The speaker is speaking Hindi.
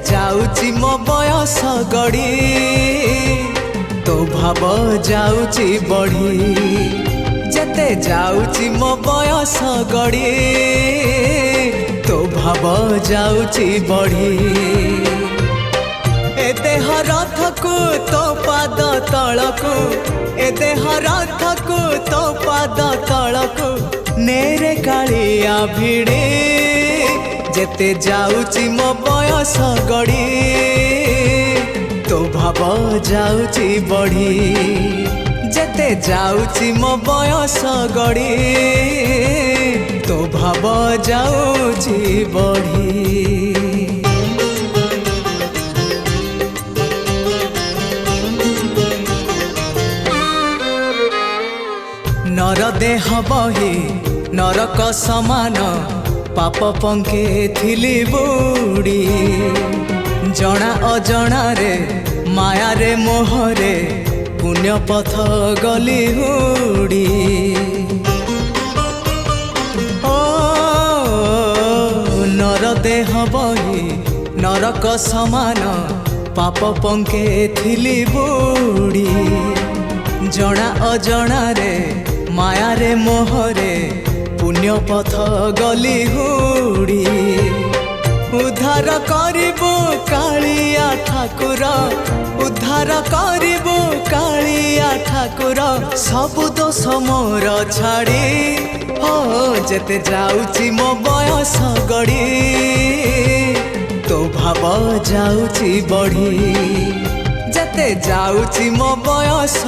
जाउची मो बयस गड़ी तो भाव जाउची बढ़ी जते जाउची मो बयस गड़ी तो भाव जाउची बढ़ी ए देह रथ को तो पाद तलको ए देह रथ को तो पाद तलको नेरे कालिया भिड़े जेते जाउची मो बयस गड़ी तो भाव जाउची बढ़ी जेते जाउची मो बयस गड़ी तो भाव जाउची बढ़ी। नर देह बही नरक समान पाप पंखे थिली बुड़ी जना अजना रे माया रे मोहरे पुण्य पथ गली हुड़ी ओ नर देह बही नरक समान पाप पंखे थिली बुड़ी जना अजना रे माया रे मोहरे पुण्य पथ गली हुड़ी उद्धार करिबो कालिया ठाकुर उद्धार करिबो कालिया ठाकुर सबु दोष मोर छाड़ी हो जेते जाउची मो बयस गड़ी तो भाव जाउची बढ़ी जेते जाउची मो बयस